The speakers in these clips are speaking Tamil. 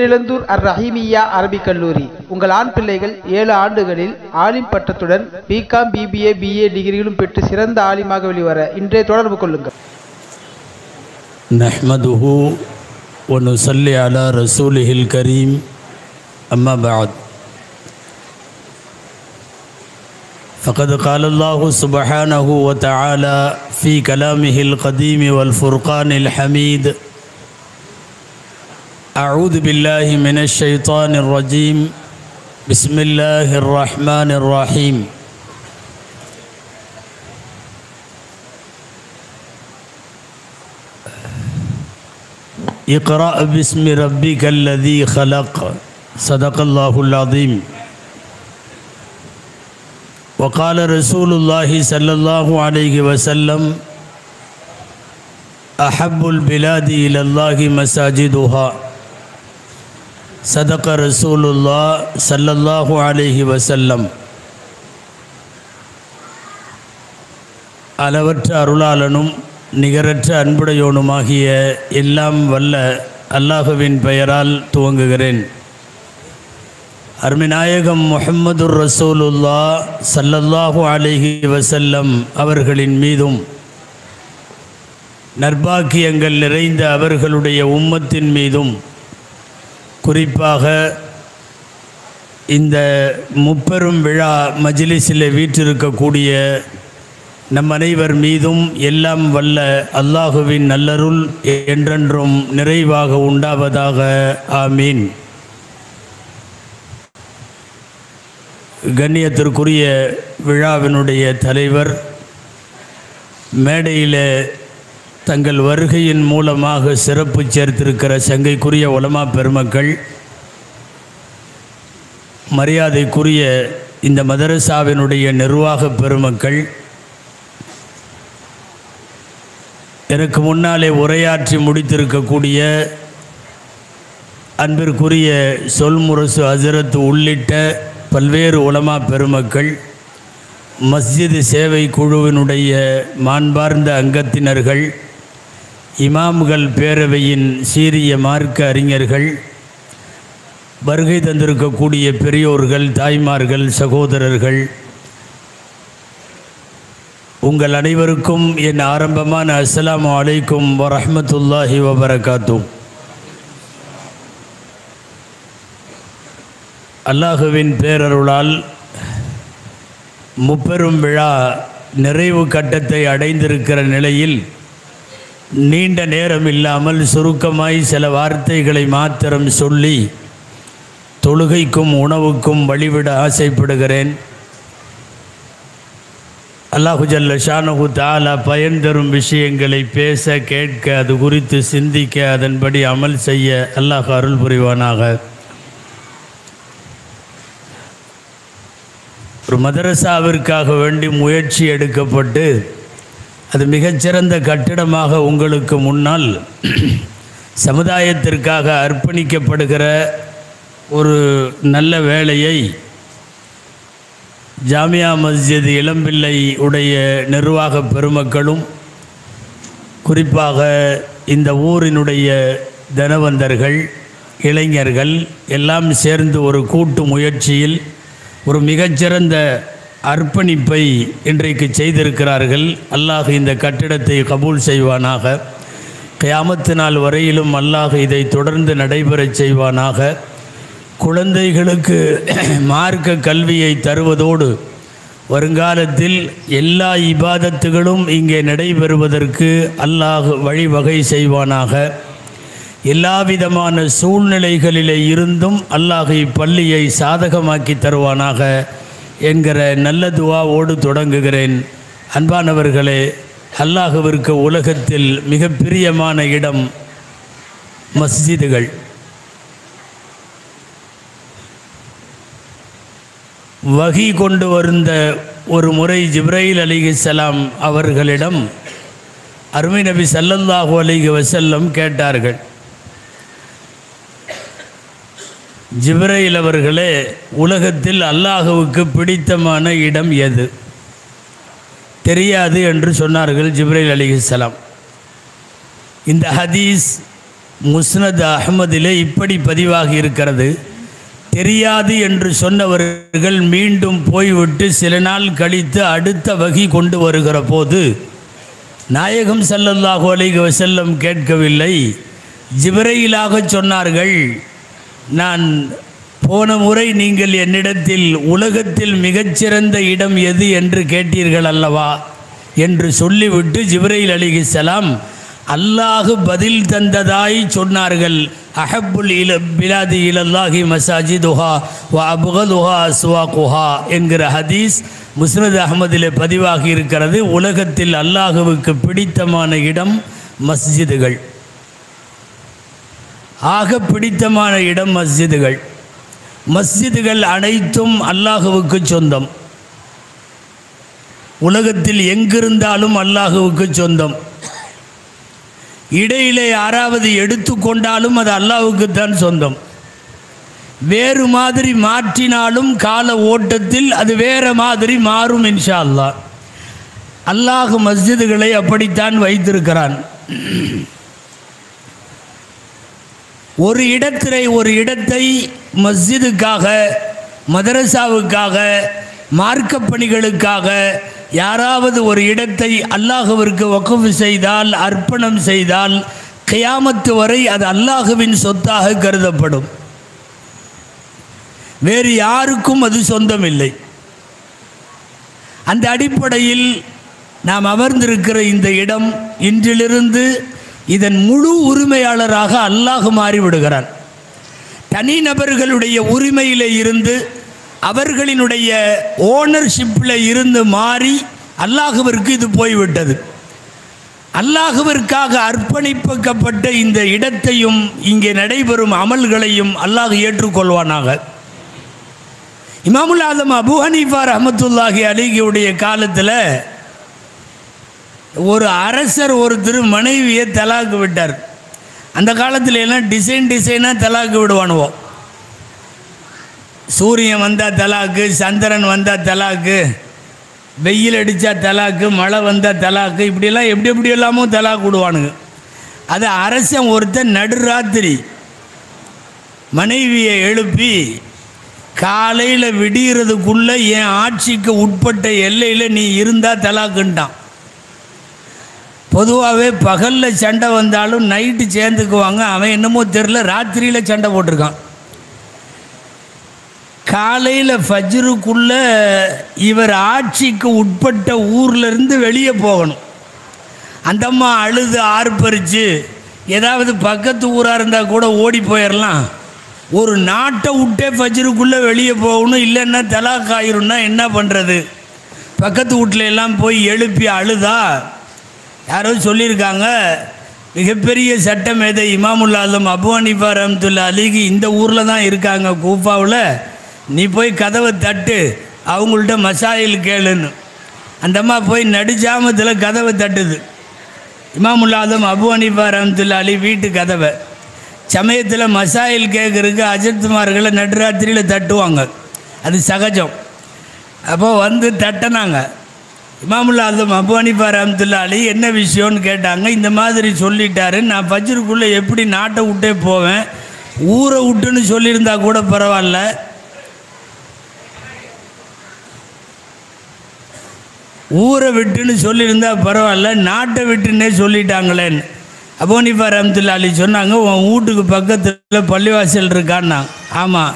இளந்தூர் அர் ரஹீமியா அரபிக் கல்லூரி. உங்கள் ஆண் பிள்ளைகள் 7 ஆண்டுகளில் ஆலிம் பட்டத்துடன் பிகாம், பிபிஏ, பிஏ டிகிரிகளும் பெற்று சிறந்த ஆலிமாக வெளிவர இன்றே தொடர்பு கொள்ளுங்கள். நஹ்மதுஹு வ நுஸல்லி அலா ரசூலிஹில் கரீம். அம்மா பஅத். فقد قال الله سبحانه وتعالى في كلامه القديم والفرقان الحميد: أعوذ بالله من الشيطان الرجيم. بسم الله الرحمن الرحيم. اقرأ باسم ربك الذي خلق. صدق الله العظيم. وقال رسول الله صلى الله عليه وسلم: أحب البلاد إلى الله مساجدها. صدق رسول الله صلى الله عليه وسلم. அளவற்ற அருளாளனும் நிகரற்ற அன்புடையோனுமாகிய எல்லாம் வல்ல அல்லாஹுவின் பெயரால் துவங்குகிறேன். அருமைநாயகம் முஹம்மதுர் ரசூலுல்லாஹ் ஸல்லல்லாஹு அலைஹி வஸல்லம் அவர்களின் மீதும் நற்பாக்கியங்கள் நிறைந்த அவர்களுடைய உம்மத்தின் மீதும் குறிப்பாக இந்த முப்பெரும் விழா மஜ்லிஸில் வீற்றிருக்கக்கூடிய நம் அனைவர் மீதும் எல்லாம் வல்ல அல்லாஹுவின் நல்லருள் என்றென்றும் நிறைவாக உண்டாவதாக. ஆமீன். கண்ணியத்திற்குரிய விழாவினுடைய தலைவர், மேடையில் தங்கள் வருகையின் மூலமாக சிறப்பு சேர்த்திருக்கிற சங்கைக்குரிய உலமா பெருமக்கள், மரியாதைக்குரிய இந்த மதரசாவினுடைய நிர்வாக பெருமக்கள், எனக்கு முன்னாலே உரையாற்றி முடித்திருக்கக்கூடிய அன்பிற்குரிய சொல்முரசு ஹசரத் உள்ளிட்ட பல்வேறு உலமா பெருமக்கள், மஸ்ஜித் சேவை குழுவினுடைய மாண்பார்ந்த அங்கத்தினர்கள், இமாம்கள் பேரவையின் சீரிய மார்க்க அறிஞர்கள், வருகை தந்திருக்கக்கூடிய பெரியோர்கள், தாய்மார்கள், சகோதரர்கள், உங்கள் அனைவருக்கும் என் ஆரம்பமான அஸ்ஸலாமு அலைக்கும் வரஹ்மத்துல்லாஹி வபரகாத்துஹ். அல்லாஹுவின் பேரருளால் முப்பெரும் விழா நிறைவு கட்டத்தை அடைந்திருக்கிற நிலையில் நீண்ட நேரம் இல்லாமல் சுருக்கமாய் சில வார்த்தைகளை மாத்திரம் சொல்லி தொழுகைக்கும் உணவுக்கும் வழிவிட ஆசைப்படுகிறேன். அல்லாஹு ஜல்ல ஷானஹு தஆலா பயன் தரும் விஷயங்களை பேச, கேட்க, அது குறித்து சிந்திக்க, அதன்படி அமல் செய்ய அல்லாஹ் அருள் புரிவானாக. ஒரு மதரசாவிற்காக வேண்டி முயற்சி எடுக்கப்பட்டு அது மிகச்சிறந்த கட்டிடமாக உங்களுக்கு முன்னால் சமுதாயத்திற்காக அர்ப்பணிக்கப்படுகிற ஒரு நல்ல வேலையை ஜாமியா மஸ்ஜித் இளம்பிள்ளை உடைய நிர்வாக பெருமக்களும், குறிப்பாக இந்த ஊரினுடைய தனவந்தர்கள், இளைஞர்கள் எல்லாம் சேர்ந்து ஒரு கூட்டு முயற்சியில் ஒரு மிகச்சிறந்த அர்ப்பணிப்பை இன்றைக்கு செய்திருக்கிறார்கள். அல்லாஹ் இந்த கட்டிடத்தை கபூல் செய்வானாக. கியாமத்து நாள் வரையிலும் அல்லாஹ் இதை தொடர்ந்து நடைபெறச் செய்வானாக. குழந்தைகளுக்கு மார்க்க கல்வியை தருவதோடு வருங்காலத்தில் எல்லா இபாதத்துகளும் இங்கே நடைபெறுவதற்கு அல்லாஹ் வழிவகை செய்வானாக. எல்லாவிதமான சூழ்நிலைகளிலே இருந்தும் அல்லாஹ் இப்பள்ளியை சாதகமாக்கி தருவானாக என்கிற நல்ல துஆவோடு தொடங்குகிறேன். அன்பானவர்களே, அல்லாஹ்விற்கு உலகத்தில் மிக பிரியமான இடம் மஸ்ஜிதுகள். வஹி கொண்டு வந்த ஒரு முறை ஜிப்ரைல் அலைஹிஸ்ஸலாம் அவர்களிடம் அருமை நபி ஸல்லல்லாஹு அலைஹி வஸல்லம் கேட்டார்கள், ஜிப்ரைல் அவர்களே, உலகத்தில் அல்லாஹுவுக்கு பிடித்தமான இடம் எது? தெரியாது என்று சொன்னார்கள் ஜிப்ரைல் அலைஹிஸ்ஸலாம். இந்த ஹதீஸ் முஸ்னத் அஹ்மதிலே இப்படி பதிவாகி இருக்கிறது. தெரியாது என்று சொன்னவர்கள் மீண்டும் போய்விட்டு சில நாள் கழித்து அடுத்த வகி கொண்டு வருகிற போது நாயகம் ஸல்லல்லாஹு அலைஹி வஸல்லம் கேட்கவில்லை, ஜிப்ரீலாக சொன்னார்கள், நான் போன முறை நீங்கள் என்னிடத்தில் உலகத்தில் மிகச்சிறந்த இடம் எது என்று கேட்டீர்கள் அல்லவா என்று சொல்லிவிட்டு ஜிப்ரீல் அலைஹிஸ்ஸலாம் அல்லாஹ் பதில் தந்ததாய் சொன்னார்கள். அஹப்புல் பிலாதி இலல்லாஹி மசாஜிதுஹா வ அப்கதுஹா அஸ்வாகுஹா என்கிற ஹதீஸ் முஸ்னத் அஹ்மதிலே பதிவாகி இருக்கிறது. உலகத்தில் அல்லாஹுவுக்கு பிடித்தமான இடம் மஸ்ஜிதுகள், ஆக பிடித்தமான இடம் மஸ்ஜிதுகள். மஸ்ஜிதுகள் அனைத்தும் அல்லாஹுவுக்கு சொந்தம். உலகத்தில் எங்கிருந்தாலும் அல்லாஹுவுக்கு சொந்தம். இடையிலே யாராவது எடுத்துக்கொண்டாலும் அது அல்லாஹ்வுக்குத்தான் சொந்தம். வேறு மாதிரி மாற்றினாலும் கால ஓட்டத்தில் அது வேறு மாதிரி மாறும் இன்ஷா அல்லாஹ். அல்லாஹ் மஸ்ஜிதுகளை அப்படித்தான் வைத்திருக்கிறான். ஒரு இடத்தை மஸ்ஜிதுக்காக, மதரசாவுக்காக, மார்க்க பணிகளுக்காக யாராவது ஒரு இடத்தை அல்லாஹ்விற்கு வக்ஃப் செய்தால், அர்ப்பணம் செய்தால், கியாமத்து வரை அது அல்லாஹ்வின் சொத்தாக கருதப்படும். வேறு யாருக்கும் அது சொந்தமில்லை. அந்த அடிப்படையில் நாம் அமர்ந்திருக்கிற இந்த இடம் இன்றிலிருந்து இதன் முழு உரிமையாளராக அல்லாஹ் மாறிவிடுகிறான். தனிநபர்களுடைய உரிமையிலே இருந்து, அவர்களினுடைய ஓனர்ஷிப்பில் இருந்து மாறி அல்லாஹ்விற்கு இது போய்விட்டது. அல்லாஹ்விற்காக அர்ப்பணிக்கப்பட்ட இந்த இடத்தையும் இங்கே நடைபெறும் அமல்களையும் அல்லாஹ் ஏற்றுக்கொள்வானாக. இமாமுல் ஆலம் அபூ ஹனீஃபா ரஹ்மத்துல்லாஹி அலைஹியுடைய காலத்தில் ஒரு அரசர் ஒருத்தர் மனைவியை தலாக்கு விட்டார். அந்த காலத்தில் எல்லாம் டிசைனாக தலாக்கு விடுவானுவோம். சூரியன் வந்தால் தலாக்கு, சந்திரன் வந்தால் தலாக்கு, வெயில் அடித்தா தலாக்கு, மழை வந்தால் தலாக்கு, இப்படியெல்லாம் எப்படி எல்லாமோ தலாக்கு விடுவானுங்க. அது அரசன் ஒருத்தன் நடுராத்திரி மனைவியை எழுப்பி காலையில் விடிகிறதுக்குள்ளே என் ஆட்சிக்கு உட்பட்ட எல்லையில் நீ இருந்தால் தலாக்குன்ட்டான். பொதுவாகவே பகலில் சண்டை வந்தாலும் நைட்டு சேர்ந்துக்குவாங்க. அவன் என்னமோ தெரில, ராத்திரியில் சண்டை போட்டிருக்கான். காலையில் ஃபஜ்ருக்குள்ளே இவர் ஆட்சிக்கு உட்பட்ட ஊர்லேருந்து வெளியே போகணும். அந்த அம்மா அழுது ஆர்ப்பரித்து ஏதாவது பக்கத்து ஊராக இருந்தால் கூட ஓடி போயிடலாம். ஒரு நாட்டை விட்டே ஃபஜ்ருக்குள்ளே வெளியே போகணும், இல்லைன்னா தலாக் ஆயிரும்னா என்ன பண்ணுறது? பக்கத்து வீட்டில் எல்லாம் போய் எழுப்பி அழுதா. யாரோ சொல்லியிருக்காங்க, மிகப்பெரிய சட்ட மேதை இமாமுல் ஆலம் அபூ ஹனீஃபா ரஹ்மத்துல்லாஹி அலைஹி இந்த ஊரில் தான் இருக்காங்க, கூஃபாவில். நீ போய் கதவை தட்டு, அவங்கள்ட்ட மசாயில் கேளுன்னு. அந்த அம்மா போய் நடுஜாமத்தில் கதவை தட்டுது. இமாமுல் ஆலம் அபூ ஹனீஃபா ரஹ்மத்துல்லாஹி அலைஹி வீட்டு கதவை. சமயத்தில் மசாயில் கேட்குறதுக்கு அஜத்துமார்களை நடுராத்திரியில் தட்டுவாங்க, அது சகஜம். அப்போ வந்து தட்டினாங்க. இமாமுல் ஆலம் அபூ ஹனீஃபா ரஹ்மத்துல்லாஹி அலைஹி என்ன விஷயம்னு கேட்டாங்க. இந்த மாதிரி சொல்லிட்டாரு, நான் ஃபஜ்ருக்குள்ளே எப்படி நாட்டை விட்டே போவேன், ஊரை விட்டுன்னு சொல்லியிருந்தா கூட பரவாயில்ல, ஊரை விட்டுன்னு சொல்லியிருந்தா பரவாயில்ல, நாட்டை விட்டுன்னே சொல்லிட்டாங்களேன்னு. அபூ ஹனீஃபா ரஹ்மத்துல்லாஹி அலைஹி சொன்னாங்க, உன் வீட்டுக்கு பக்கத்தில் பள்ளிவாசல் இருக்கான்னா. ஆமாம்,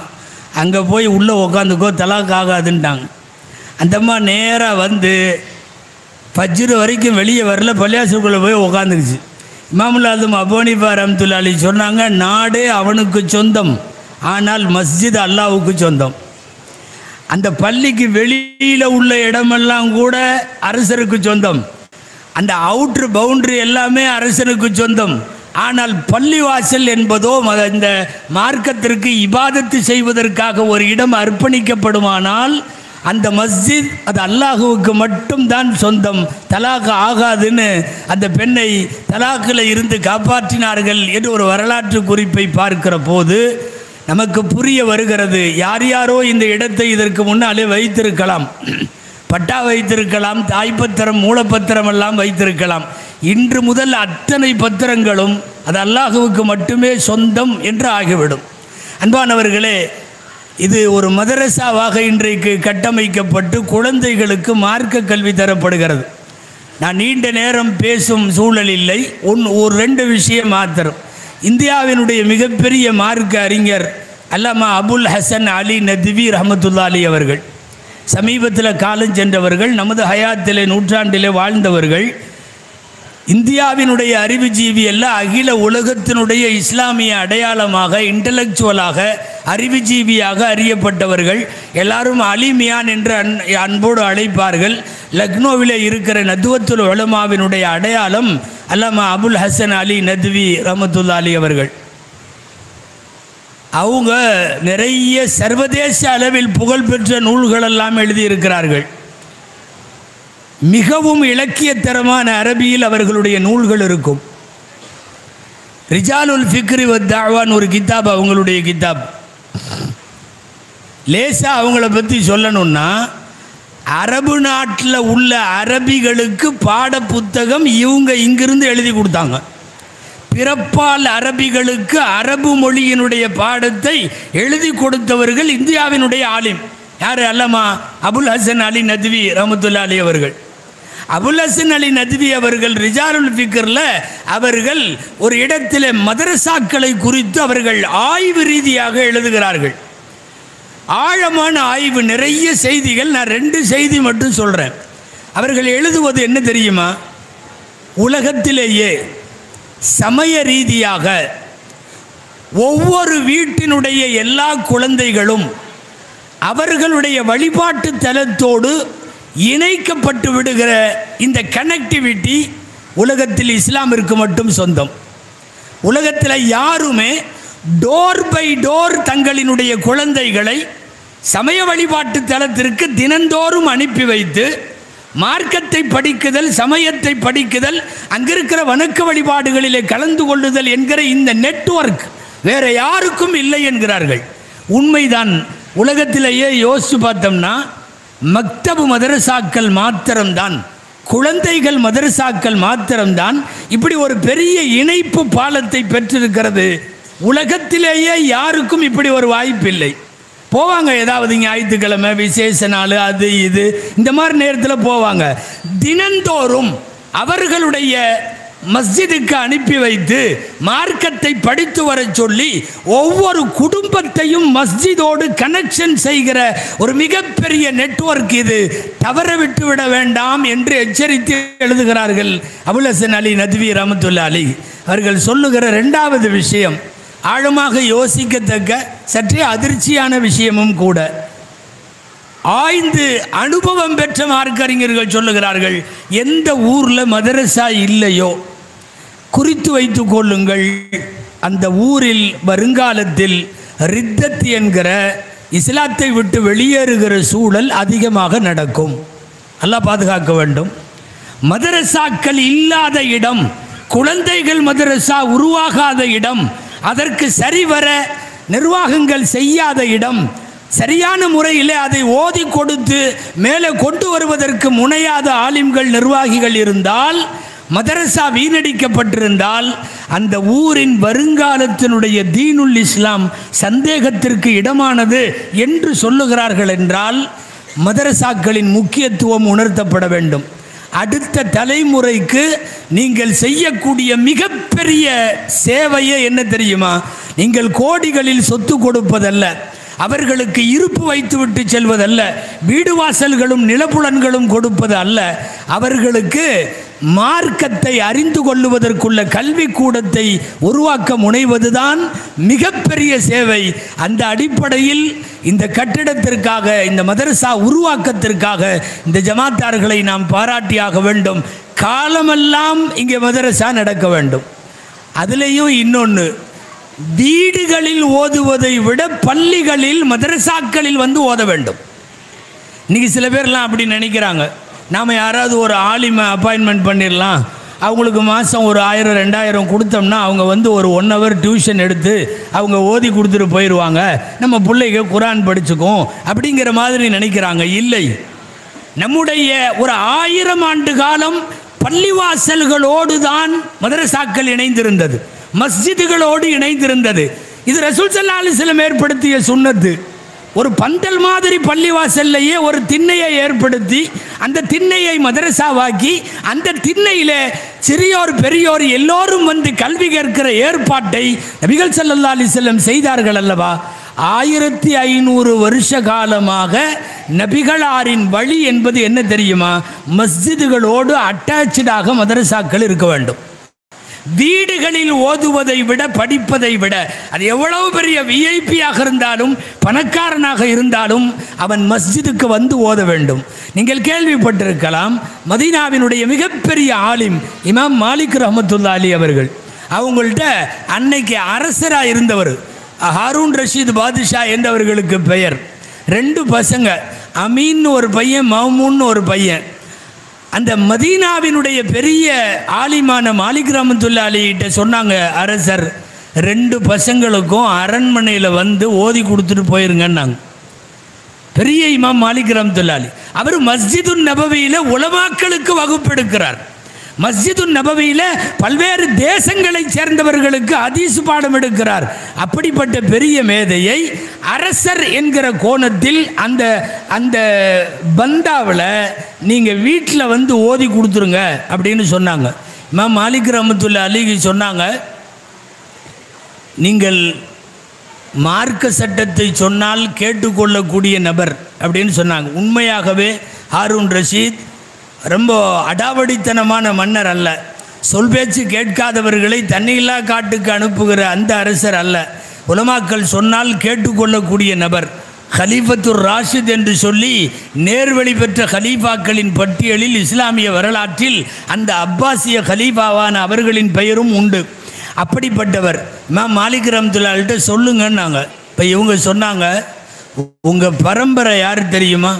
அங்கே போய் உள்ளே உக்காந்துக்கோ, தலாக் ஆகாதுன்ட்டாங்க. அந்த அம்மா நேராக வந்து ஃபஜ்ரு வரைக்கும் வெளியே வரல, பள்ளிவாசலுக்குள்ளே போய் உக்காந்துக்குச்சு. இமாமுல் ஆலம் அபூ ஹனீஃபா ரஹ்மத்துல்லாஹி அலைஹி சொன்னாங்க, நாடே அவனுக்கு சொந்தம், ஆனால் மஸ்ஜித் அல்லாஹ்வுக்கு சொந்தம். அந்த பள்ளிக்கு வெளியில் உள்ள இடமெல்லாம் கூட அரசருக்கு சொந்தம். அந்த அவுட்ரு பவுண்டரி எல்லாமே அரசனுக்கு சொந்தம். ஆனால் பள்ளிவாசல் என்பதோ இந்த மார்க்கத்திற்கு இபாதத்து செய்வதற்கு ஒரு இடம் அர்ப்பணிக்கப்படுமானால் அந்த மஸ்ஜித் அது அல்லாஹுவுக்கு மட்டும்தான் சொந்தம், தலாக் ஆகாதுன்னு அந்த பெண்ணை தலாக்கில் இருந்து காப்பாற்றினார்கள் என்று ஒரு வரலாற்று குறிப்பை பார்க்கிற போது நமக்கு புரிய வருகிறது. யார் யாரோ இந்த இடத்தை இதற்கு முன்னாலே வைத்திருக்கலாம், பட்டா வைத்திருக்கலாம், தாய்ப்பத்திரம், மூலப்பத்திரம் எல்லாம் வைத்திருக்கலாம். இன்று முதல் அத்தனை பத்திரங்களும் அது அல்லாஹுவுக்கு மட்டுமே சொந்தம் என்று ஆகிவிடும். அன்பானவர்களே, இது ஒரு மதரசாவாக இன்றைக்கு கட்டமைக்கப்பட்டு குழந்தைகளுக்கு மார்க்க கல்வி தரப்படுகிறது. நான் நீண்ட நேரம் பேசும் சூழல் இல்லை. ஒரு 2 விஷயம் மாத்திரம். இந்தியாவினுடைய மிகப்பெரிய மார்க்க அறிஞர் அல்லாமா அபுல் ஹசன் அலி நத்வி ரஹமத்துல்லா அலி அவர்கள் சமீபத்தில் காலம் சென்றவர்கள், நமது ஹயாத்திலே நூற்றாண்டிலே வாழ்ந்தவர்கள். இந்தியாவினுடைய அறிவுஜீவி அல்ல, அகில உலகத்தினுடைய இஸ்லாமிய அடையாளமாக, இன்டலெக்சுவலாக, அறிவுஜீவியாக அறியப்பட்டவர்கள். எல்லாரும் அலிமியான் என்று அன்போடு அழைப்பார்கள். லக்னோவிலே இருக்கிற நதுவத்துல் உலமாவினுடைய அடையாளம் அல்லாமா அபுல் ஹசன் அலி நத்வி ரஹமத்துல்லா அலி அவர்கள். அவங்க நிறைய சர்வதேச அளவில் புகழ்பெற்ற நூல்களெல்லாம் எழுதியிருக்கிறார்கள். மிகவும் இலக்கியத்தரமான அரபியில் அவர்களுடைய நூல்கள் இருக்கும். ரிஜாலுல் ஃபிக்ரி வத் தாவான் ஒரு கிதாப், அவங்களுடைய கிதாப். லேசா அவங்கள பற்றி சொல்லணும்னா, அரபு நாட்டில் உள்ள அரபிகளுக்கு பாட புத்தகம் இவங்க இங்கிருந்து எழுதி கொடுத்தாங்க. பிறப்பால் அரபிகளுக்கு அரபு மொழியினுடைய பாடத்தை எழுதி கொடுத்தவர்கள் இந்தியாவினுடைய ஆலிம். யார்? அல்லாமா அபுல் ஹசன் அலி நத்வி ரஹமத்துல்லா அலி அவர்கள். அபுல் ஹசன் அலி நத்வி அவர்கள் ரிஜாலுல் ஃபிக்ரில் அவர்கள் ஒரு இடத்தில் மதரசாக்களை குறித்து அவர்கள் ஆய்வு ரீதியாக எழுதுகிறார்கள். ஆழமான ஆய்வு, நிறைய செய்திகள். நான் 2 செய்தி மட்டும் சொல்கிறேன். அவர்கள் எழுதுவது என்ன தெரியுமா? உலகத்திலேயே சமய ரீதியாக ஒவ்வொரு வீட்டினுடைய எல்லா குழந்தைகளும் அவர்களுடைய வழிபாட்டு தலத்தோடு இணைக்கப்பட்டு விடுகிற இந்த கனெக்டிவிட்டி உலகத்தில் இஸ்லாமிற்கு மட்டும் சொந்தம். உலகத்தில் யாருமே டோர் பை டோர் தங்களினுடைய குழந்தைகளை சமய வழிபாட்டு தலத்திற்கு தினந்தோறும் அனுப்பி வைத்து மார்க்கத்தை படிக்குதல், சமயத்தை படிக்குதல், அங்கிருக்கிற வணக்க வழிபாடுகளிலே கலந்து கொள்ளுதல் என்கிற இந்த நெட்வொர்க் வேற யாருக்கும் இல்லை என்கிறார்கள். உண்மைதான். உலகத்திலேயே யோசிச்சு பார்த்தோம்னா மக்தபு மதரசாக்கள் மாத்திரம்தான், குழந்தைகள் மதரசாக்கள் மாத்திரம்தான் இப்படி ஒரு பெரிய இணைப்பு பாலத்தை பெற்றிருக்கிறது. உலகத்திலேயே யாருக்கும் இப்படி ஒரு வாய்ப்பு இல்லை. போவாங்க, ஏதாவது ஞாயிற்றுக்கிழமை விசேஷ நாள் அது இது இந்த மாதிரி நேரத்தில் போவாங்க. தினந்தோறும் அவர்களுடைய மஸ்ஜிதுக்கு அனுப்பி வைத்து மார்க்கத்தை படித்து வர சொல்லி ஒவ்வொரு குடும்பத்தையும் மஸ்ஜிதோடு கனெக்ஷன் செய்கிற ஒரு மிகப்பெரிய நெட்வொர்க் இது. தவற விட்டு விட வேண்டாம் என்று எச்சரித்து எழுதுகிறார்கள் அபுல் ஹசன் அலி நத்வி ரஹமத்துல்லா அலி அவர்கள். சொல்லுகிற 2வது விஷயம் ஆழமாக யோசிக்கத்தக்க சற்றே அதிர்ச்சியான விஷயமும் கூட. ஆய்ந்து அனுபவம் பெற்ற மார்க்கறிஞர்கள் சொல்லுகிறார்கள், எந்த ஊரில் மதரசா இல்லையோ குறித்து வைத்துக் கொள்ளுங்கள், அந்த ஊரில் வருங்காலத்தில் ரித்தத் என்கிற இஸ்லாத்தை விட்டு வெளியேறுகிற சூழல் அதிகமாக நடக்கும். அல்லாஹ் பாதுகாக்க வேண்டும். மதரசாக்கள் இல்லாத இடம், குழந்தைகள் மதரசா உருவாகாத இடம், அதற்கு சரிவர நிர்வாகங்கள் செய்யாத இடம், சரியான முறையில் அதை ஓதி கொடுத்து மேலே கொண்டு வருவதற்கு முனையாத ஆலிம்கள் நிர்வாகிகள் இருந்தால், மதரசா வீணடிக்கப்பட்டிருந்தால், அந்த ஊரின் வருங்காலத்தினுடைய தீனுல் இஸ்லாம் சந்தேகத்திற்கு இடமானது என்று சொல்லுகிறார்கள் என்றால் மதரசாக்களின் முக்கியத்துவம் உணர்த்தப்பட வேண்டும். அடுத்த தலைமுறைக்கு நீங்கள் செய்யக்கூடிய மிகப்பெரிய சேவையே என்ன தெரியுமா? நீங்கள் கோடிகளில் சொத்து கொடுப்பதல்ல, அவர்களுக்கு இருப்பு வைத்துவிட்டு செல்வதல்ல, வீடு வாசல்களும் நிலப்புலன்களும் கொடுப்பது அல்ல, அவர்களுக்கு மார்க்கத்தை அறிந்து கொள்ளுவதற்குள்ள கல்வி கூடத்தை உருவாக்க முனைவதுதான் மிகப்பெரிய சேவை. அந்த அடிப்படையில் இந்த கட்டிடத்திற்காக, இந்த மதரசா உருவாக்கத்திற்காக இந்த ஜமாத்தார்களை நாம் பாராட்டியாக வேண்டும். காலமெல்லாம் இங்கே மதரசா நடக்க வேண்டும். அதுலேயும் இன்னொன்று, வீடுகளில் ஓதுவதை விட பள்ளிகளில் மதரசாக்களில் வந்து ஓத வேண்டும். இன்றைக்கி சில பேர்லாம் அப்படி நினைக்கிறாங்க, நாம் யாராவது ஒரு ஆலிமை அப்பாயின்மெண்ட் பண்ணிடலாம், அவங்களுக்கு மாதம் ஒரு 1000-2000 கொடுத்தோம்னா அவங்க வந்து ஒரு 1 hour டியூஷன் எடுத்து அவங்க ஓதி கொடுத்துட்டு போயிடுவாங்க, நம்ம பிள்ளைங்க குரான் படிச்சுக்கும் அப்படிங்கிற மாதிரி நினைக்கிறாங்க. இல்லை, நம்முடைய ஒரு 1000 ஆண்டு காலம் பள்ளிவாசல்களோடு தான் மதரசாக்கள் இணைந்திருந்தது, மஸ்ஜிதுகளோடு இணைந்திருந்தது. இது ரசூல் ஸல்லல்லாஹு அலைஹி வஸல்லம் ஏற்படுத்திய சுன்னத்து. ஒரு பந்தல் மாதிரி பள்ளிவாசல்லையே ஒரு திண்ணையை ஏற்படுத்தி அந்த திண்ணையை மதரசாவாக்கி அந்த திண்ணையில் சிறியோர் பெரியோர் எல்லோரும் வந்து கல்வி கேட்கிற ஏற்பாட்டை நபிகள் ஸல்லல்லாஹு அலைஹி வஸல்லம் செய்தார்கள் அல்லவா? 1500 வருஷ காலமாக நபிகளாரின் வழி என்பது என்ன தெரியுமா? மஸ்ஜிதுகளோடு அட்டாச்சாக மதரசாக்கள் இருக்க வேண்டும். வீடுகளில் ஓதுவதை விட படிப்பதை விட, அது எவ்வளவு பெரிய விஐபியாக இருந்தாலும் பணக்காரனாக இருந்தாலும் அவன் மஸ்ஜிதுக்கு வந்து ஓத வேண்டும். நீங்கள் கேள்விப்பட்டிருக்கலாம், மதீனாவினுடைய மிகப்பெரிய ஆலிம் இமாம் மாலிக் ரஹ்மத்துல்லாஹி அலைஹி அவர்கள், அவங்கள்ட்ட அன்னைக்கு அரசராக இருந்தவர் ஹாரூன் ரஷீத் பாதுஷா என்றவர்களுக்கு பெயர். 2 பசங்க, அமீன் ஒரு பையன், மஹ்மூன் ஒரு பையன். அந்த மதீனாவினுடைய பெரிய ஆலிமான மாலிக் ரஹ்மத்துல்லாஹி அலைஹிட்ட சொன்னாங்க அரசர், 2 பசங்களுக்கும் அரண்மனையில் வந்து ஓதி கொடுத்துட்டு போயிருங்கன்னாங்க. பெரிய இமாம் மாலிக் ரஹ்மத்துல்லாஹி அலைஹி அவர் மஸ்ஜிதுன் நபவியில் உலமாக்களுக்கு வகுப்பெடுக்கிறார். மஸ்ஜிதுன் நபவியில் பல்வேறு தேசங்களைச் சேர்ந்தவர்களுக்கு ஹதீஸ் பாடம் எடுக்கிறார். அப்படிப்பட்ட பெரிய மேதையை அரசர் என்கிற கோணத்தில் அந்த அந்த பந்தாவில் நீங்கள் வீட்டில் வந்து ஓதி கொடுத்துருங்க அப்படின்னு சொன்னாங்க. இமாம் மாலிக் ரஹ்மத்துல்லாஹி அலைஹி சொன்னாங்க, நீங்கள் மார்க்க சட்டத்தை சொன்னால் கேட்டுக்கொள்ளக்கூடிய நபர் அப்படின்னு சொன்னாங்க. உண்மையாகவே ஹாரூன் ரஷீத் ரொம்ப அடாவடித்தனமான மன்னர் அல்ல, சொல் பேச்சு கேட்காதவர்களை தண்ணியில்லா காட்டுக்கு அனுப்புகிற அந்த அரசர் அல்ல. உலமாக்கள் சொன்னால் கேட்டுக்கொள்ளக்கூடிய நபர். ஹலீஃபத்துர் ராஷித் என்று சொல்லி நேர்வழி பெற்ற ஹலீஃபாக்களின் பட்டியலில் இஸ்லாமிய வரலாற்றில் அந்த அப்பாசிய ஹலீஃபாவான அவர்களின் பெயரும் உண்டு. அப்படிப்பட்டவர் இமாம் மாலிக் ரஹ்மத்துல்லாஹி அலைஹி சொல்லுங்கன்னாங்க. இப்போ இவங்க சொன்னாங்க, உங்கள் பரம்பரை யார் தெரியுமா?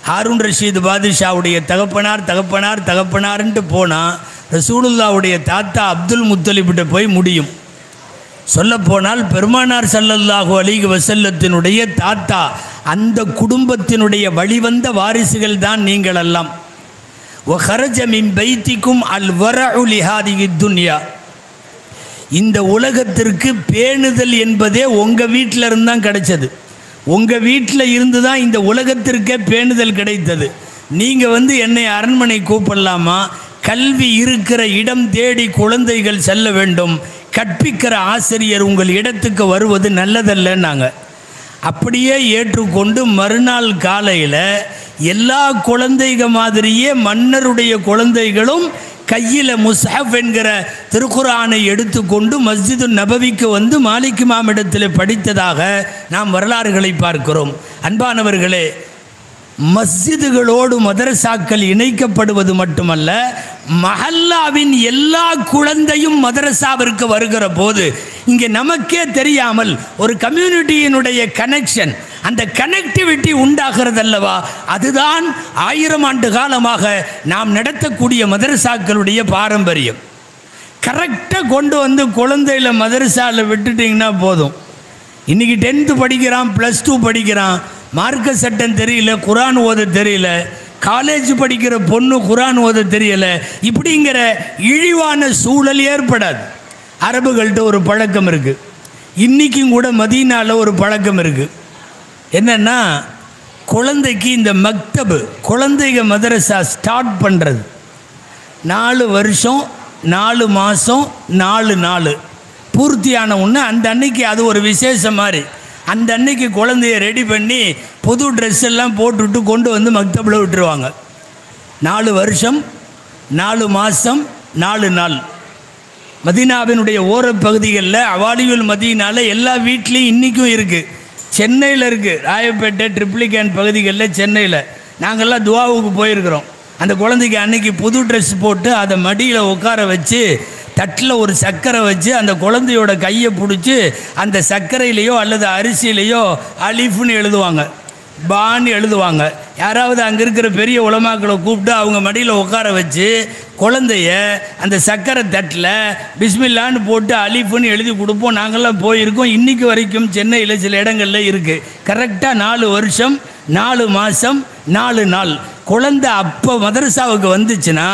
ஹாரூன் ரஷீத் பாதுஷாவுடைய தகப்பனார்ன்ட்டு போனால் ரசூலுல்லாவுடைய தாத்தா அப்துல் முத்தலிபிட்ட போய் முடியும். சொல்லப்போனால் பெருமானார் ஸல்லல்லாஹு அலைஹி வஸல்லத்தினுடைய தாத்தா, அந்த குடும்பத்தினுடைய வழிவந்த வாரிசுகள் தான் நீங்கள் எல்லாம். வஹரஜ மின் பைத்திக்கும் அல் வரஉ லிஹாதிஹி துன்யா, இந்த உலகத்திற்கு பேணுதல் என்பதே உங்கள் வீட்டில் இருந்து தான் கிடைச்சது. உங்கள் வீட்டில் இருந்து தான் இந்த உலகத்திற்கே பேணுதல் கிடைத்தது. நீங்கள் வந்து என்னை அரண்மனை கூப்பிடலாமா? கல்வி இருக்கிற இடம் தேடி குழந்தைகள் செல்ல வேண்டும். கற்பிக்கிற ஆசிரியர் உங்கள் இடத்துக்கு வருவது நல்லதல்லன்னாங்க. அப்படியே ஏற்றுக்கொண்டு மறுநாள் காலையில் எல்லா குழந்தைக மாதிரியே மன்னருடைய குழந்தைகளும் கையில் முஸ்ஹப் என்கிற திருக்குர்ஆனை எடுத்துக்கொண்டு மஸ்ஜிது நபவிக்கு வந்து மாலிக் இமாம் இடத்தில் படித்ததாக நாம் வரலாறுகளை பார்க்கிறோம். அன்பானவர்களே, மஸ்ஜிதுகளோடு மதரசாக்கள் இணைக்கப்படுவது மட்டுமல்ல, மஹல்லாவின் எல்லா குழந்தையும் மதரசாவிற்கு வருகிற போது இங்கே நமக்கே தெரியாமல் ஒரு கம்யூனிட்டியினுடைய கனெக்ஷன், அந்த கனெக்டிவிட்டி உண்டாகிறதல்லவா? அதுதான் 1000 ஆண்டு காலமாக நாம் நடத்தக்கூடிய மதரசாக்களுடைய பாரம்பரியம். கரெக்டாக கொண்டு வந்து குழந்தையில் மதரசாவில் விட்டுட்டிங்கன்னா போதும். இன்றைக்கி 10th படிக்கிறான், +2 படிக்கிறான், மார்க்க சட்டம் தெரியல, குரான் ஓத தெரியல, காலேஜ் படிக்கிற பொண்ணு குரான் ஓத தெரியல, இப்படிங்கிற இழிவான சூழல் ஏற்படாது. அரபுகள்கிட்ட ஒரு பழக்கம் இருக்குது, இன்றைக்கும் கூட மதீனாவில் ஒரு பழக்கம் இருக்குது. என்னென்னா, குழந்தைக்கு இந்த மக்தபு குழந்தைங்க மதரசா ஸ்டார்ட் பண்ணுறது 4 வருஷம் 4 மாதம் 4 நாள் பூர்த்தியான ஒன்று. அந்த அன்னைக்கு அது ஒரு விசேஷம் மாதிரி. அந்த அன்னைக்கு குழந்தைய ரெடி பண்ணி புது ட்ரெஸ் எல்லாம் போட்டுவிட்டு கொண்டு வந்து மக்தபில் விட்டுருவாங்க. 4 வருஷம் 4 மாதம் 4 நாள். மதீனாவினுடைய ஓரப்பகுதிகளில் அவாலியுல் மதீனாவில் எல்லா வீட்லேயும் இன்றைக்கும் இருக்குது. சென்னையில் இருக்குது, ராயப்பேட்டை ட்ரிப்ளிகேன் பகுதிகளில் சென்னையில் நாங்கள்லாம் துவாவுக்கு போயிருக்கிறோம். அந்த குழந்தைக்கு அன்னைக்கு புது ட்ரெஸ் போட்டு அதை மடியில் உட்கார வச்சு தட்டில் ஒரு சர்க்கரை வச்சு அந்த குழந்தையோட கையை பிடிச்சி அந்த சர்க்கரையிலையோ அல்லது அரிசியிலையோ அலிஃப்னு எழுதுவாங்க, பான்னு எழுதுவாங்க. யாராவது அங்கே இருக்கிற பெரிய உலமாக்களை கூப்பிட்டு அவங்க மடியில் உட்கார வச்சு குழந்தைய அந்த சர்க்கரை தட்டில் பிஸ்மில்லான்னு போட்டு அலிஃப்னு எழுதி கொடுப்போம். நாங்கள்லாம் போயிருக்கோம். இன்றைக்கு வரைக்கும் சென்னையில் சில இடங்களில் இருக்குது. கரெக்டாக 4 வருஷம் 4 மாதம் 4 நாள் குழந்தை அப்போ மதரசாவுக்கு வந்துச்சுன்னா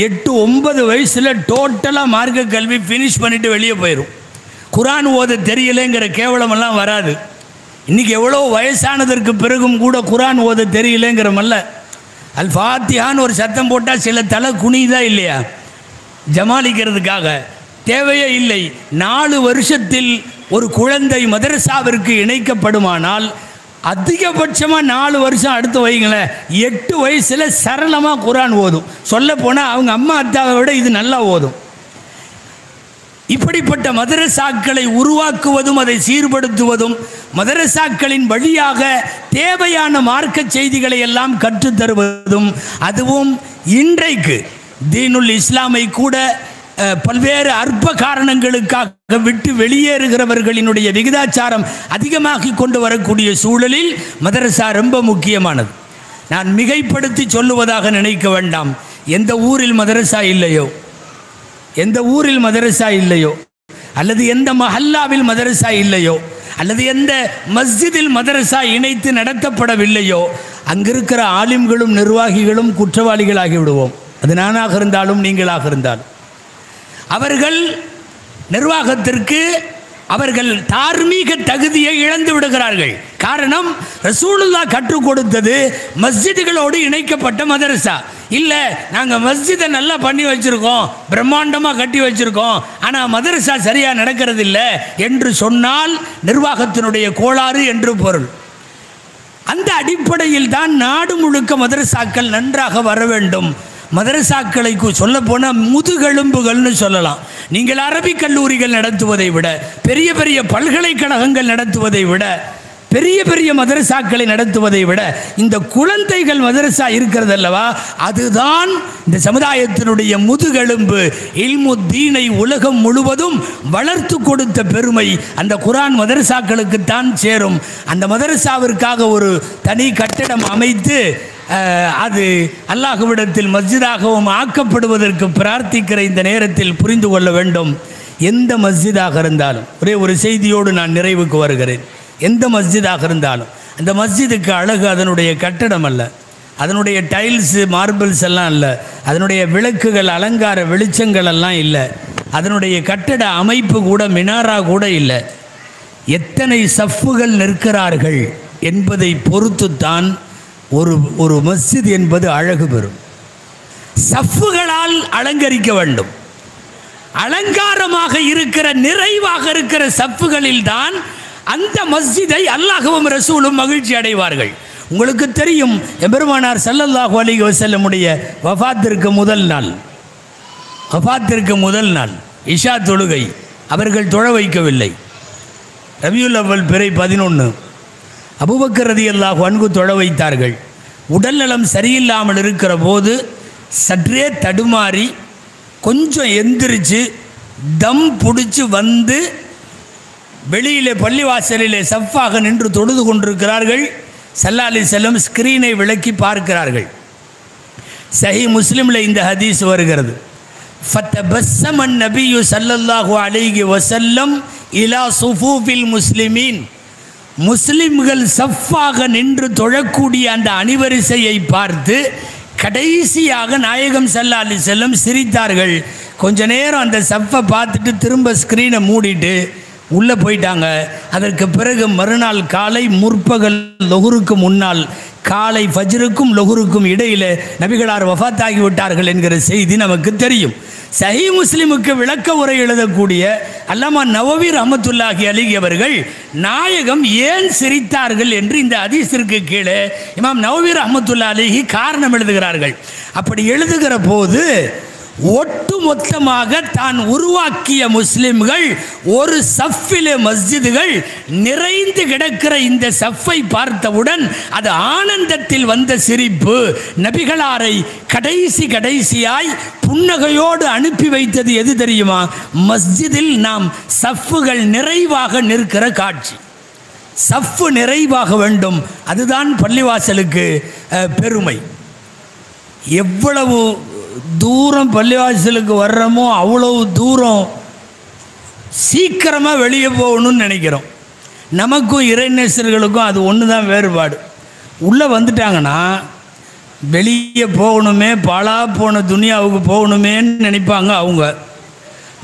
8-9 வயசில் டோட்டலாக மார்க்க கல்வி ஃபினிஷ் பண்ணிவிட்டு வெளியே போயிடும். குரான் ஓத தெரியலைங்கிற கேவலமெல்லாம் வராது. இன்றைக்கி எவ்வளோ வயசானதற்கு பிறகும் கூட குரான் ஓத தெரியலைங்கிறமல்ல. அல் ஃபாத்திஹான்னு ஒரு சத்தம் போட்டால் சில தலை குனிதா இல்லையா, ஜமாலிக்கிறதுக்காக. தேவையே இல்லை. 4 வருஷத்தில் ஒரு குழந்தை மதரசாவிற்கு இணைக்கப்படுமானால் அதிகபட்சமாக 4 வருஷம் அடுத்து வைங்களேன், 8 வயசில் சரளமாக குரான் ஓதும். சொல்லப்போனால் அவங்க அம்மா அத்தாவை விட இது நல்லா ஓதும். இப்படிப்பட்ட மதரசாக்களை உருவாக்குவதும் அதை சீர்படுத்துவதும் மதரசாக்களின் வழியாக தேவையான மார்க்க செய்திகளை எல்லாம் கற்றுத்தருவதும், அதுவும் இன்றைக்கு தீனுல் இஸ்லாமை கூட பல்வேறு அற்ப காரணங்களுக்காக விட்டு வெளியேறுகிறவர்களினுடைய விகிதாச்சாரம் அதிகமாகி கொண்டு வரக்கூடிய சூழலில் மதரசா ரொம்ப முக்கியமானது. நான் மிகைப்படுத்தி சொல்லுவதாக நினைக்க வேண்டாம். எந்த ஊரில் மதரசா இல்லையோ, எந்த ஊரில் மதரசா இல்லையோ, அல்லது எந்த மஹல்லாவில் மதரசா இல்லையோ, அல்லது எந்த மஸ்ஜிதில் மதரசா இணைத்து நடத்தப்படவில்லையோ, அங்கிருக்கிற ஆலிம்களும் நிர்வாகிகளும் குற்றவாளிகளாகி விடுவோம். அது நானாக இருந்தாலும் நீங்களாக இருந்தாலும். அவர்கள் நிர்வாகத்திற்கு அவர்கள் தார்மீக தகுதியை இழந்து விடுகிறார்கள். காரணம், ரசூலுல்லாஹ் கற்றுக் கொடுத்தது மஸ்ஜிதுகளோடு இணைக்கப்பட்ட மதரசா இல்லை. நாங்கள் மஸ்ஜிதை நல்லா பண்ணி வச்சுருக்கோம், பிரம்மாண்டமாக கட்டி வச்சுருக்கோம், ஆனால் மதரசா சரியாக நடக்கிறது இல்லை என்று சொன்னால் நிர்வாகத்தினுடைய கோளாறு என்று பொருள். அந்த அடிப்படையில் தான் நாடு முழுக்க மதரசாக்கள் நன்றாக வர வேண்டும். மதரசாக்களை சொல்ல போனால் முதுகெலும்புகள்னு சொல்லலாம். நீங்கள் அரபிக் கல்லூரிகள் நடத்துவதை விட, பெரிய பெரிய பல்கலைக்கழகங்கள் நடத்துவதை விட, பெரிய பெரிய மதரசாக்களை நடத்துவதை விட இந்த குழந்தைகள் மதரசா இருக்கிறது அல்லவா, அதுதான் இந்த சமுதாயத்தினுடைய முதுகெலும்பு. இல்முத்தீனை உலகம் முழுவதும் வளர்த்து கொடுத்த பெருமை அந்த குர்ஆன் மதரசாக்களுக்குத்தான் சேரும். அந்த மதரசாவிற்காக ஒரு தனி கட்டிடம் அமைத்து அது அல்லாஹ்விடத்தில் மஸ்ஜிதாகவும் ஆக்கப்படுவதற்கு பிரார்த்திக்கிற இந்த நேரத்தில் புரிந்து கொள்ள வேண்டும். எந்த மஸ்ஜிதாக இருந்தாலும், ஒரே ஒரு செய்தியோடு நான் நிறைவுக்கு வருகிறேன். எந்த மஸ்ஜிதாக இருந்தாலும் அந்த மஸ்ஜிதுக்கு அழகு அதனுடைய கட்டடம் அல்ல, அதனுடைய டைல்ஸு மார்பிள்ஸ் எல்லாம் இல்லை, அதனுடைய விளக்குகள் அலங்கார வெளிச்சங்கள் எல்லாம் இல்லை, அதனுடைய கட்டட அமைப்பு கூட மினாரா கூட இல்லை. எத்தனை சஃப்புகள் நிற்கிறார்கள் என்பதை பொறுத்துத்தான் ஒரு மஸ்ஜித் என்பது அழகு பெறும். சஃப்புகளால் அலங்கரிக்க வேண்டும். அலங்காரமாக இருக்கிற, நிறைவாக இருக்கிற சஃப்புகளில் தான் அந்த மஸ்ஜிதை அல்லாஹ்வும் ரசூலும் மகிழ்ச்சி அடைவார்கள். உங்களுக்கு தெரியும், எபெருமானார் ஸல்லல்லாஹு அலைஹி வஸல்லமுடைய வஃபாத்திற்கு முதல் நாள் இஷா தொழுகை அவர்கள் தொழ வைக்கவில்லை. ரபியுல் அவ்வல் பிறை 11 அபூபக்கர் ரலியல்லாஹு அன்ஹு தொழ வைத்தார்கள். உடல்நலம் சரியில்லாமல் இருக்கிற போது சற்றே தடுமாறி கொஞ்சம் எந்திரிச்சு தம் பிடிச்சி வந்து வெளியிலே பள்ளிவாசலிலே சஃப்பாக நின்று தொழுது கொண்டிருக்கிறார்கள். ஸல்லல்லாஹு அலைஹி வஸல்லம் ஸ்கிரீனை விளக்கி பார்க்கிறார்கள். சஹீஹ் முஸ்லிமில் இந்த ஹதீஸ் வருகிறது. ஃபதபஸ்ஸமன் நபியு ஸல்லல்லாஹு அலைஹி வஸல்லம் இலா சுஃபூஃபில் முஸ்லிமீன். முஸ்லிம்கள் சஃப்பாக நின்று தொழக்கூடிய அந்த அணிவரிசையை பார்த்து கடைசியாக நாயகம் ஸல்லல்லாஹு அலைஹி வஸல்லம் சிரித்தார்கள். கொஞ்ச நேரம் அந்த சஃப்பை பார்த்துட்டு திரும்ப ஸ்க்ரீனை மூடிட்டு உள்ளே போயிட்டாங்க. அதற்கு பிறகு மறுநாள் காலை முற்பகல் லொஹுருக்கு முன்னால் காலை ஃபஜ்ருக்கும் லொஹுருக்கும் இடையில் நபிகளார் வஃபாத்தாகி விட்டார்கள் என்கிற செய்தி நமக்கு தெரியும். சஹீஹ் முஸ்லிமுக்கு விளக்க உரை எழுதக்கூடிய அல்லாமா நவவி ரஹ்மத்துல்லாஹி அலைஹி அவர்கள் நாயகம் ஏன் சிரித்தார்கள் என்று இந்த ஹதீஸிற்கு கீழே இமாம் நவவி ரஹ்மத்துல்லாஹி அலைஹி காரணம் எழுதுகிறார்கள். அப்படி எழுதுகிற போது ஒட்டுமொத்தமாக தான் உருவாக்கிய முஸ்லிம்கள் ஒரு சஃப்பிலே மஸ்ஜிதுகள் நிறைந்து கிடக்கிற இந்த சஃப்பை பார்த்தவுடன் அது ஆனந்தத்தில் வந்த சிரிப்பு. நபிகளாரை கடைசியாய் புன்னகையோடு அனுப்பி வைத்தது எது தெரியுமா? மஸ்ஜிதில் நாம் சஃப்புகள் நிறைவாக நிற்கிற காட்சி. சஃப்பு நிறைவாக வேண்டும், அதுதான் பள்ளிவாசலுக்கு பெருமை. எவ்வளவு தூரம் பள்ளிவாசலுக்கு வர்றோமோ அவ்வளவு தூரம் சீக்கிரமாக வெளியே போகணும்னு நினைக்கிறோம். நமக்கும் இறைநேசர்களுக்கும் அது ஒன்று தான் வேறுபாடு. உள்ளே வந்துட்டாங்கன்னா வெளியே போகணுமே, பாழா போன துனியாவுக்கு போகணுமேன்னு நினைப்பாங்க அவங்க.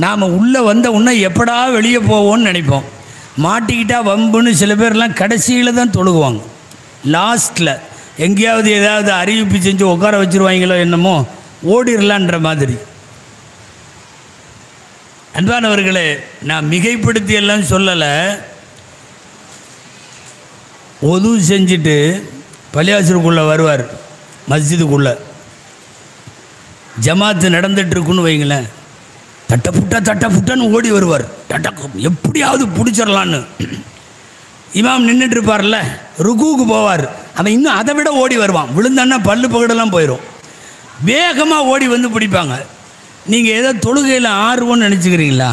நாம் உள்ளே வந்த உடனே எப்படா வெளியே போவோன்னு நினைப்போம். மாட்டிக்கிட்டா வம்புன்னு சில பேர்லாம் கடைசியில் தான் தொழுகுவாங்க. லாஸ்ட்டில் எங்கேயாவது ஏதாவது அறிவிப்பு செஞ்சு உட்கார வச்சுருவாங்களோ என்னமோ, ஓடிடலான்ற மாதிரி. அன்பானவர்களே, நான் மிகைப்படுத்தி எல்லாம் சொல்லலை. ஒது செஞ்சுட்டு பள்ளியாசலுக்குள்ளே வருவார். மஸ்ஜிதுக்குள்ளே ஜமாத்து நடந்துட்டுருக்குன்னு வைங்களேன், தட்டப்புட்டான்னு ஓடி வருவார். எப்படியாவது பிடிச்சிடலான்னு. இமாம் நின்றுட்டு இருப்பார்ல, ருக்குவுக்கு போவார். அவன் இன்னும் அதை விட ஓடி வருவான். விழுந்தான்னா பல்லு பகடெல்லாம் போயிடும். வேகமாக ஓடி வந்து பிடிப்பாங்க. நீங்கள் ஏதோ தொழுகையில் ஆர்வம்னு நினச்சிக்கிறீங்களா?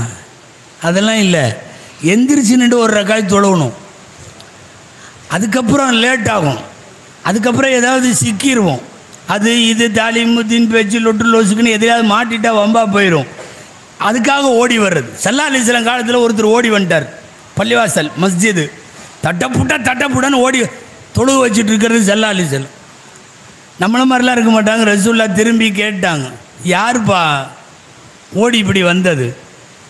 அதெல்லாம் இல்லை. எந்திரிச்சு நின்று ஒரு ரக்காய் தொழணும். அதுக்கப்புறம் லேட் ஆகும். அதுக்கப்புறம் ஏதாவது சிக்கிடுவோம். அது இது தாலிமுத்தின் பேச்சு லொட்டு லோசுக்குன்னு எதையாவது மாட்டிட்டா வம்பா போயிடும். அதுக்காக ஓடி வர்றது. ஸல்லல்லாஹு அலைஹி வஸல்லம் காலத்தில் ஒருத்தர் ஓடி வந்துட்டார். பள்ளிவாசல் மஸ்ஜிது தட்டப்புட்டான்னு ஓடி தொழுக வச்சுட்டு இருக்கிறது ஸல்லல்லாஹு அலைஹி வஸல்லம். நம்மள மாதிரிலாம் இருக்க மாட்டாங்க. ரசூலுல்லாஹ் திரும்பி கேட்டாங்க, யாருப்பா ஓடி இப்படி வந்தது?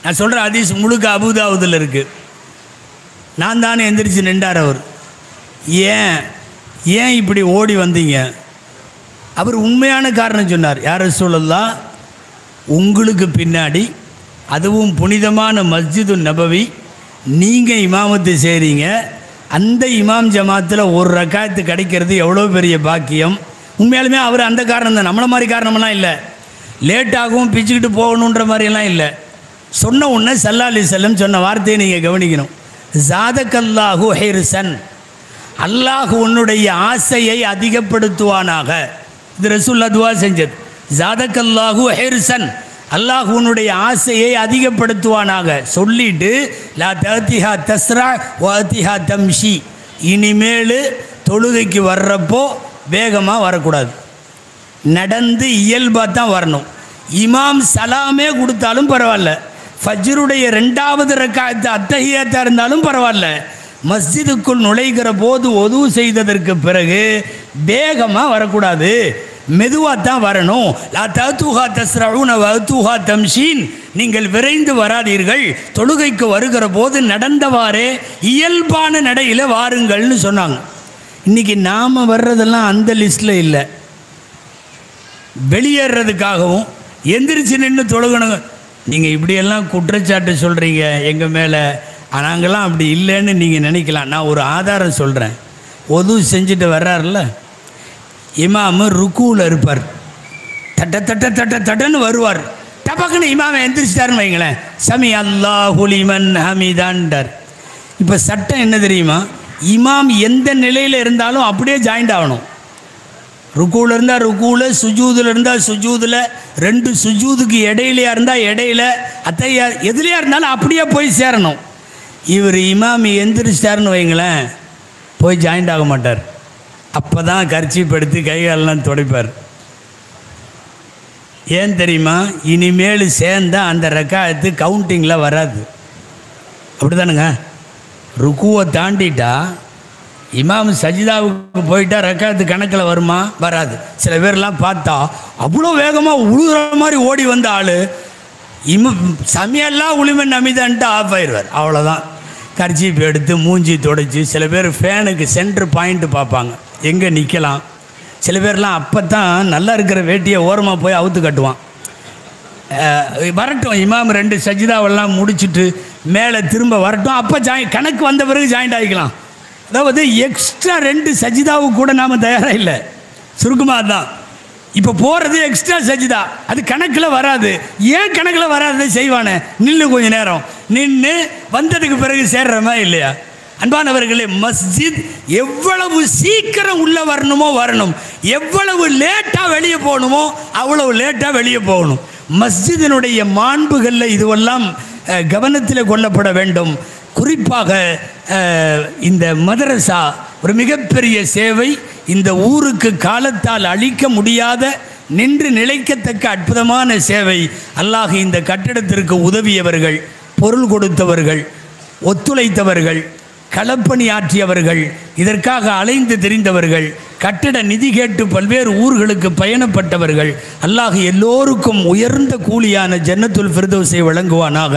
நான் சொல்கிற ஹதீஸ் முழுக்க அபூதாவுதில் இருக்குது. நான் தானே எந்திரிச்சு நின்றார் அவர். ஏன் இப்படி ஓடி வந்தீங்க? அவர் உண்மையான காரணம் சொன்னார். யார் ரசூலுல்லாஹ், உங்களுக்கு பின்னாடி அதுவும் புனிதமான மஸ்ஜிது நபவி நீங்கள் இமாமத்து செய்கிறீங்க. அந்த இமாம் ஜமாத்தில் ஒரு ரக்காயத்து கிடைக்கிறது எவ்வளோ பெரிய பாக்கியம். உண்மையாலுமே அவர் அந்த காரணம் தான், நம்மளை மாதிரி காரணமெல்லாம் இல்லை. லேட்டாகவும் பிச்சுக்கிட்டு போகணுன்ற மாதிரியெல்லாம் இல்லை. சொன்ன உடனே ஸல்லல்லாஹு அலைஹி வஸல்லம் சொன்ன வார்த்தையை நீங்கள் கவனிக்கணும். ஜாதக்கல்லாஹு ஹிர்சன், அல்லாஹ் உன்னுடைய ஆசையை அதிகப்படுத்துவானாக. இது ரசூலுல்லாஹ் துஆ செஞ்சது. ஜாதக்கல்லாஹு ஹிர்சன், அல்லாஹ் உன்னுடைய ஆசையை அதிகப்படுத்துவானாக சொல்லிட்டு, லா தஅதிஹா தஸ்ரா வஅதிஹா தம்ஷி, இனிமேல் தொழுகைக்கு வர்றப்போ வேகமாக வரக்கூடாது, நடந்து இயல்பாக தான் வரணும். இமாம் சலாமே கொடுத்தாலும் பரவாயில்ல, ஃபஜ்ருடைய 2வது ரக்காயத்து அத்தஹியாத்தாக இருந்தாலும் பரவாயில்ல, மஸ்ஜிதுக்குள் நுழைகிற போது ஒது செய்ததற்கு பிறகு வேகமாக வரக்கூடாது, மெதுவாக தான் வரணும். லா தஅதுஹா தஸ்ரஊன வஅதுஹா தம்ஷீன், நீங்கள் விரைந்து வராதீர்கள், தொழுகைக்கு வருகிற போது நடந்தவாறே இயல்பான நடையில் வாருங்கள்னு சொன்னாங்க. இன்றைக்கி நாம் வர்றதெல்லாம் அந்த லிஸ்ட்டில் இல்லை. வெளியேறதுக்காகவும் எந்திரிச்சு நின்று தொழுகணும். நீங்கள் இப்படியெல்லாம் குற்றச்சாட்டு சொல்கிறீங்க எங்கள் மேலே, நாங்கள்லாம் அப்படி இல்லைன்னு நீங்கள் நினைக்கலாம். நான் ஒரு ஆதாரம் சொல்கிறேன். ஒது செஞ்சுட்டு வர்றாருல, இமாமு ருக்குவில் இருப்பார். தட்டன்னு வருவார். டபக்குன்னு இமாமை எந்திரிச்சிட்டாருன்னு வைங்களேன், சமி அல்லாஹு லிமன் ஹமிதான்டார். இப்போ சட்டம் என்ன தெரியுமா? இமாம் எந்த நிலையில் இருந்தாலும் அப்படியே ஜாயிண்ட் ஆகணும். ருக்குவில் இருந்தால் ருக்குவில், சுஜூதில் இருந்தால் சுஜூதில், 2 சுஜூதுக்கு இடையிலையாக இருந்தால் இடையில, அத்தையா எதுலையாக இருந்தாலும் அப்படியே போய் சேரணும். இவர் இமாம் எந்திரிச்சிட்டாருன்னு வைங்களேன், போய் ஜாயிண்ட் ஆக மாட்டார். அப்போ தான் கர்ச்சீப்படுத்தி கைகாலெலாம் துடைப்பார். ஏன் தெரியுமா? இனிமேல் சேர்ந்தால் அந்த ரக்காயத்து கவுண்டிங்கில் வராது. அப்படி தானுங்க. ருக்குவை தாண்டிட்டா இமாம் சஜிதாவுக்கு போயிட்டா ரக்காயத்து கணக்கில் வருமா? வராது. சில பேர்லாம் பார்த்தா அவ்வளோ வேகமாக உழுகிற மாதிரி ஓடி வந்த ஆள் சமையல்லாம் உளிமன் நமிதான்ட்டு ஆஃப் ஆயிடுவார். அவ்வளோதான். கர்ச்சீப் எடுத்து மூஞ்சி துடைச்சி, சில பேர் ஃபேனுக்கு சென்ட்ரு பாயிண்ட்டு பார்ப்பாங்க, எங்கே நிற்கலாம். சில பேர்லாம் அப்போ தான் நல்லா இருக்கிற வேட்டியை ஓரமாக போய் அவுத்து கட்டுவான். வரட்டும், இமாம் 2 சஜிதாவெல்லாம் முடிச்சுட்டு மேலே திரும்ப வரட்டும், அப்போ கணக்கு வந்த பிறகு ஜாயிண்ட் ஆகிக்கலாம். அதாவது எக்ஸ்ட்ரா 2 சஜிதாவுக்கு கூட நாம் தயாராக இல்லை. சுருக்கமாக தான் இப்போ போகிறது எக்ஸ்ட்ரா சஜிதா, அது கணக்கில் வராது. ஏன் கணக்கில் வராது? செய்வானே, நின்று கொஞ்சம் நேரம் நின்று வந்ததுக்கு பிறகு சேர்றமா இல்லையா? அன்பானவர்களே, மஸ்ஜித் எவ்வளவு சீக்கிரம் உள்ளே வரணுமோ வரணும், எவ்வளவு லேட்டாக வெளியே போகணுமோ அவ்வளவு லேட்டாக வெளியே போகணும். மஸ்ஜிதினுடைய மாண்புகளில் இதுவெல்லாம் கவனத்தில் கொள்ளப்பட வேண்டும். குறிப்பாக இந்த மதரசா ஒரு மிகப்பெரிய சேவை. இந்த ஊருக்கு காலத்தால் அழிக்க முடியாத, நின்று நிலைக்கத்தக்க அற்புதமான சேவை. அல்லாஹ் இந்த கட்டிடத்திற்கு உதவியவர்கள், பொருள் கொடுத்தவர்கள், ஒத்துழைத்தவர்கள், களப்பணி ஆற்றியவர்கள், இதற்காக அலைந்து திரிந்தவர்கள் கட்டிட நிதி கேட்டு பல்வேறு ஊர்களுக்கு பயணப்பட்டவர்கள், அல்லாஹ் எல்லோருக்கும் உயர்ந்த கூலியான ஜன்னத்துல் ஃபிர்தௌஸை வழங்குவானாக.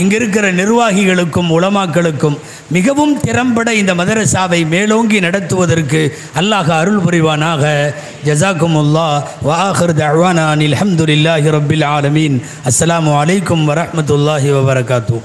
இங்கே இருக்கிற நிர்வாகிகளுக்கும் உலமாக்களுக்கும் மிகவும் திறம்பட இந்த மதரசாவை மேலோங்கி நடத்துவதற்கு அல்லாஹ் அருள் புரிவானாக. ஜஸாக்குமுல்லாஹ் வ ஆகிரு தஅவானா அனில் ஹம்துலில்லாஹி ரப்பில் ஆலமீன். அஸ்ஸலாமு அலைக்கும் வரஹ்மத்துல்லாஹி வபரகாத்துஹு.